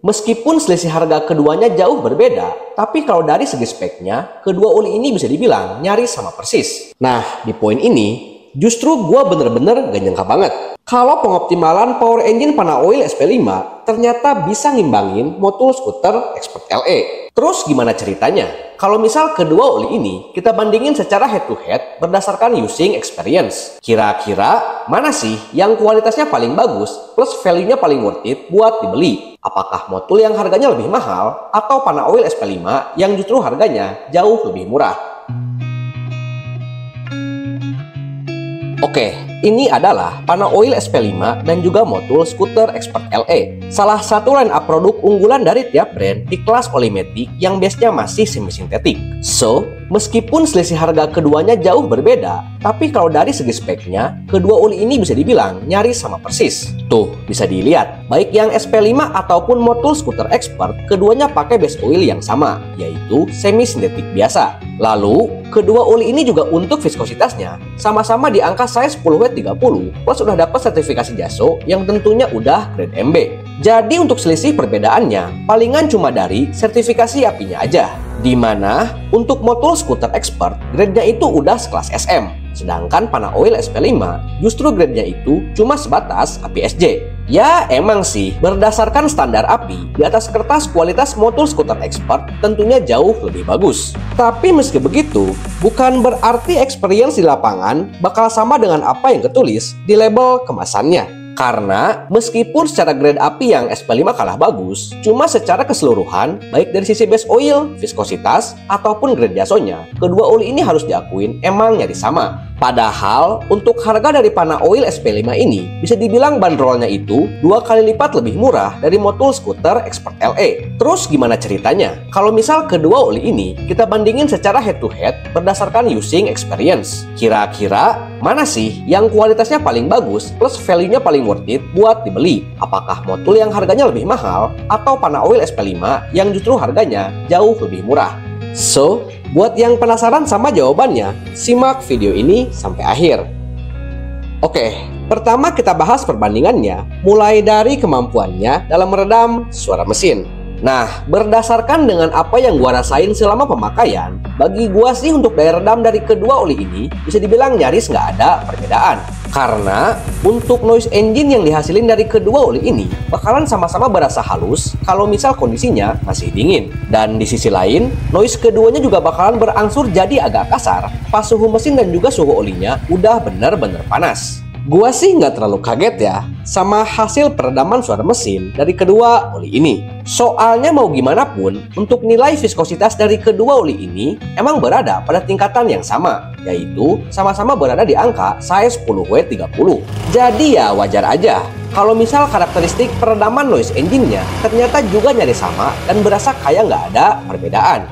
Meskipun selisih harga keduanya jauh berbeda, tapi kalau dari segi speknya, kedua oli ini bisa dibilang nyaris sama persis. Nah, di poin ini, justru gua bener-bener gak nyangka banget kalau pengoptimalan power engine Panaoil SP5 ternyata bisa ngimbangin motul skuter Expert LE. Terus gimana ceritanya? Kalau misal kedua oli ini kita bandingin secara head to head berdasarkan using experience. Kira-kira mana sih yang kualitasnya paling bagus plus value-nya paling worth it buat dibeli? Apakah motul yang harganya lebih mahal atau Panaoil SP5 yang justru harganya jauh lebih murah? Oke, ini adalah Panaoil SP5 dan juga motul skuter Expert LE. Salah satu line up produk unggulan dari tiap brand di kelas olimetik yang base-nya masih semi-sintetik. So, meskipun selisih harga keduanya jauh berbeda, tapi kalau dari segi speknya, kedua oli ini bisa dibilang nyaris sama persis. Tuh, bisa dilihat, baik yang SP5 ataupun motul skuter Expert, keduanya pakai base oil yang sama, yaitu semi-sintetik biasa. Lalu, kedua oli ini juga untuk viskositasnya sama-sama di angka size 10W30 plus udah dapat sertifikasi JASO yang tentunya udah grade MB. Jadi untuk selisih perbedaannya palingan cuma dari sertifikasi apinya aja. Dimana untuk motul skuter Expert grade-nya itu udah sekelas SM. Sedangkan Panaoil SP5 justru grade-nya itu cuma sebatas api SJ. Ya emang sih, berdasarkan standar api, di atas kertas kualitas motul skuter Expert tentunya jauh lebih bagus. Tapi meski begitu, bukan berarti experience di lapangan bakal sama dengan apa yang ketulis di label kemasannya. Karena meskipun secara grade api yang SP5 kalah bagus, cuma secara keseluruhan, baik dari sisi base oil, viskositas, ataupun grade jasonya, kedua oli ini harus diakuin emang nyaris sama. Padahal untuk harga dari Panaoil SP5 ini bisa dibilang bandrolnya itu 2 kali lipat lebih murah dari motul skuter Expert LE. Terus gimana ceritanya? Kalau misal kedua oli ini kita bandingin secara head to head berdasarkan using experience. Kira-kira mana sih yang kualitasnya paling bagus plus value-nya paling worth it buat dibeli? Apakah motul yang harganya lebih mahal atau Panaoil SP5 yang justru harganya jauh lebih murah? So, buat yang penasaran sama jawabannya, simak video ini sampai akhir. Oke, pertama kita bahas perbandingannya, mulai dari kemampuannya dalam meredam suara mesin. Nah, berdasarkan dengan apa yang gua rasain selama pemakaian, bagi gua sih untuk daya redam dari kedua oli ini bisa dibilang nyaris nggak ada perbedaan. Karena untuk noise engine yang dihasilin dari kedua oli ini bakalan sama-sama berasa halus kalau misal kondisinya masih dingin. Dan di sisi lain, noise keduanya juga bakalan berangsur jadi agak kasar pas suhu mesin dan juga suhu olinya udah bener-bener panas. Gua sih nggak terlalu kaget ya sama hasil peredaman suara mesin dari kedua oli ini. Soalnya mau gimana pun, untuk nilai viskositas dari kedua oli ini emang berada pada tingkatan yang sama, yaitu sama-sama berada di angka size 10W30. Jadi ya wajar aja kalau misal karakteristik peredaman noise engine-nya ternyata juga nyaris sama dan berasa kayak nggak ada perbedaan.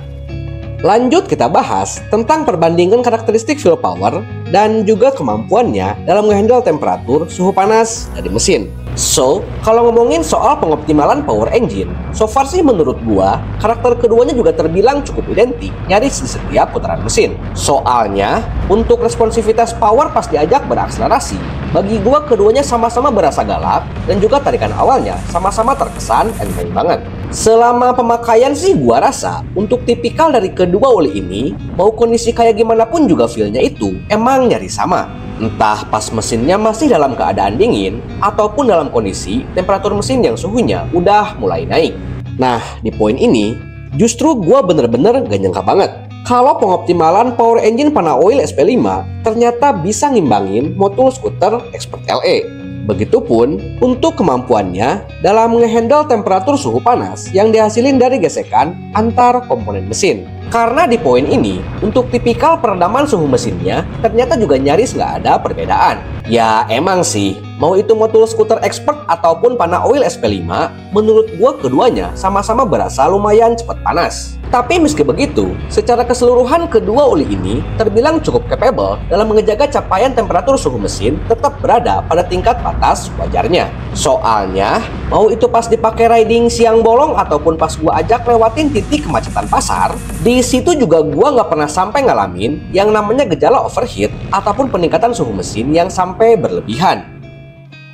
Lanjut kita bahas tentang perbandingan karakteristik fuel power dan juga kemampuannya dalam menghandle temperatur suhu panas dari mesin. So, kalau ngomongin soal pengoptimalan power engine, so far sih menurut gua, karakter keduanya juga terbilang cukup identik, nyaris di setiap putaran mesin. Soalnya, untuk responsivitas power pas diajak berakselerasi, bagi gua keduanya sama-sama berasa galak, dan juga tarikan awalnya sama-sama terkesan enteng banget. Selama pemakaian sih gua rasa, untuk tipikal dari kedua oli ini, mau kondisi kayak gimana pun juga feel-nya itu emang nyaris sama. Entah pas mesinnya masih dalam keadaan dingin ataupun dalam kondisi temperatur mesin yang suhunya udah mulai naik. Nah, di poin ini justru gua bener-bener gak nyangka banget kalau pengoptimalan power engine Panaoil SP5 ternyata bisa ngimbangin motul skuter Expert LE. Begitupun untuk kemampuannya dalam ngehandle temperatur suhu panas yang dihasilin dari gesekan antar komponen mesin. Karena di poin ini, untuk tipikal peredaman suhu mesinnya ternyata juga nyaris nggak ada perbedaan. Ya emang sih, mau itu motul skuter Expert ataupun Panaoil SP5, menurut gua keduanya sama-sama berasa lumayan cepat panas. Tapi meski begitu, secara keseluruhan kedua oli ini terbilang cukup capable dalam menjaga capaian temperatur suhu mesin tetap berada pada tingkat batas wajarnya. Soalnya, mau itu pas dipakai riding siang bolong ataupun pas gua ajak lewatin titik kemacetan pasar, di situ juga gua nggak pernah sampai ngalamin yang namanya gejala overheat ataupun peningkatan suhu mesin yang sampai berlebihan.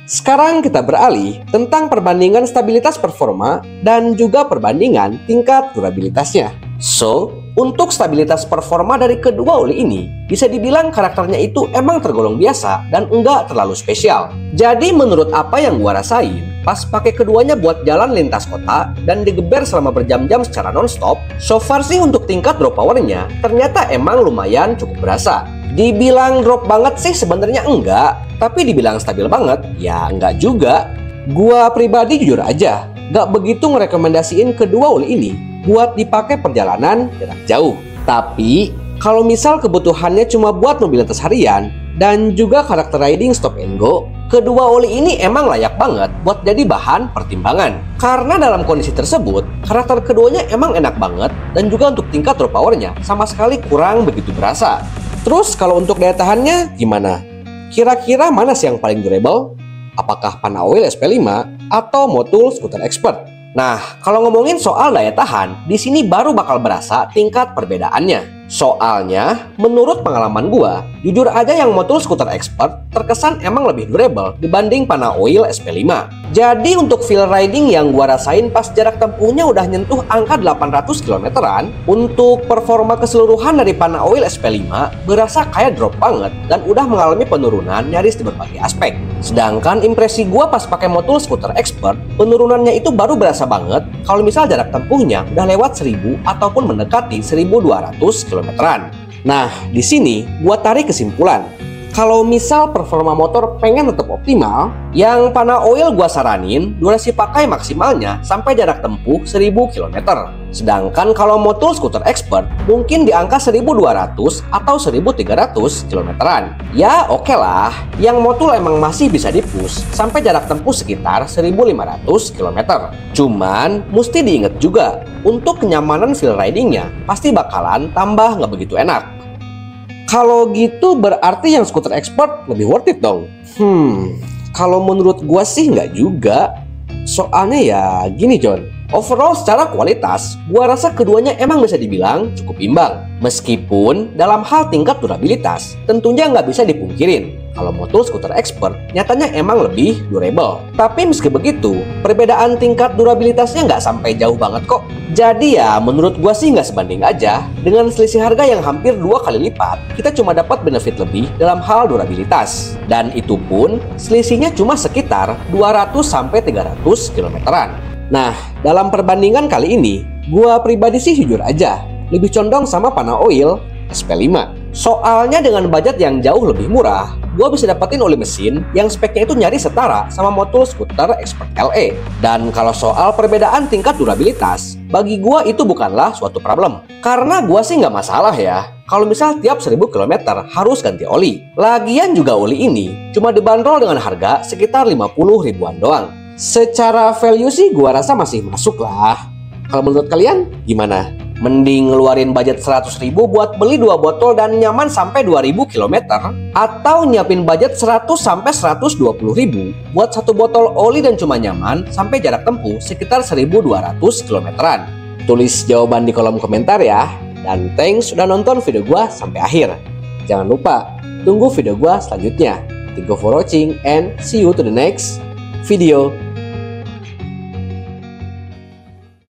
Sekarang kita beralih tentang perbandingan stabilitas performa dan juga perbandingan tingkat durabilitasnya. So, untuk stabilitas performa dari kedua oli ini, bisa dibilang karakternya itu emang tergolong biasa dan enggak terlalu spesial. Jadi menurut apa yang gua rasain, pas pakai keduanya buat jalan lintas kota dan digeber selama berjam-jam secara non-stop, so far sih untuk tingkat drop powernya ternyata emang lumayan cukup berasa. Dibilang drop banget sih sebenarnya enggak, tapi dibilang stabil banget, ya enggak juga. Gua pribadi jujur aja, gak begitu ngerekomendasiin kedua oli ini buat dipakai perjalanan jarak jauh. Tapi kalau misal kebutuhannya cuma buat mobilitas harian dan juga karakter riding stop and go, kedua oli ini emang layak banget buat jadi bahan pertimbangan. Karena dalam kondisi tersebut, karakter keduanya emang enak banget dan juga untuk tingkat drop powernya sama sekali kurang begitu berasa. Terus kalau untuk daya tahannya gimana? Kira-kira mana sih yang paling durable? Apakah Panaoil SP5 atau Motul Scooter Expert? Nah, kalau ngomongin soal daya tahan, di sini baru bakal berasa tingkat perbedaannya. Soalnya, menurut pengalaman gua, jujur aja yang Motul Scooter Expert terkesan emang lebih durable dibanding Panaoil SP5. Jadi untuk feel riding yang gua rasain pas jarak tempuhnya udah nyentuh angka 800 km-an, untuk performa keseluruhan dari Panaoil SP5 berasa kayak drop banget dan udah mengalami penurunan nyaris di berbagai aspek. Sedangkan impresi gua pas pakai Motul Scooter Expert, penurunannya itu baru berasa banget kalau misal jarak tempuhnya udah lewat 1000 ataupun mendekati 1200 km-an. Nah, di sini gua tarik kesimpulan. Kalau misal performa motor pengen tetap optimal, yang Panaoil gua saranin durasi pakai maksimalnya sampai jarak tempuh 1000 km. Sedangkan kalau Motul Scooter Expert mungkin di angka 1200 atau 1300 km-an. Ya oke lah, yang Motul emang masih bisa dipush sampai jarak tempuh sekitar 1500 km. Cuman mesti diingat juga, untuk kenyamanan feel ridingnya pasti bakalan tambah nggak begitu enak. Kalau gitu berarti yang Scooter Expert lebih worth it dong? Kalau menurut gua sih nggak juga. Soalnya ya gini John, overall secara kualitas, gua rasa keduanya emang bisa dibilang cukup imbang. Meskipun dalam hal tingkat durabilitas, tentunya nggak bisa dipungkirin kalau Motul Scooter Expert nyatanya emang lebih durable. Tapi meski begitu, perbedaan tingkat durabilitasnya nggak sampai jauh banget kok. Jadi ya menurut gua sih nggak sebanding aja. Dengan selisih harga yang hampir 2 kali lipat, kita cuma dapat benefit lebih dalam hal durabilitas. Dan itu pun selisihnya cuma sekitar 200-300 km-an. Nah, dalam perbandingan kali ini, gua pribadi sih jujur aja lebih condong sama Panaoil SP5. Soalnya dengan budget yang jauh lebih murah, gua bisa dapetin oli mesin yang speknya itu nyaris setara sama Motul Scooter Expert LE. Dan kalau soal perbedaan tingkat durabilitas, bagi gua itu bukanlah suatu problem. Karena gua sih nggak masalah ya kalau misal tiap 1000 km harus ganti oli. Lagian juga oli ini cuma dibanderol dengan harga sekitar 50 ribuan doang. Secara value sih gua rasa masih masuk lah. Kalau menurut kalian gimana? Mending ngeluarin budget 100 ribu buat beli 2 botol dan nyaman sampai 2000 km, atau nyiapin budget 100 sampai 120 ribu buat 1 botol oli dan cuma nyaman sampai jarak tempuh sekitar 1200 km-an? Tulis jawaban di kolom komentar ya. Dan thanks sudah nonton video gua sampai akhir. Jangan lupa tunggu video gua selanjutnya. Thank you for watching and see you to the next video.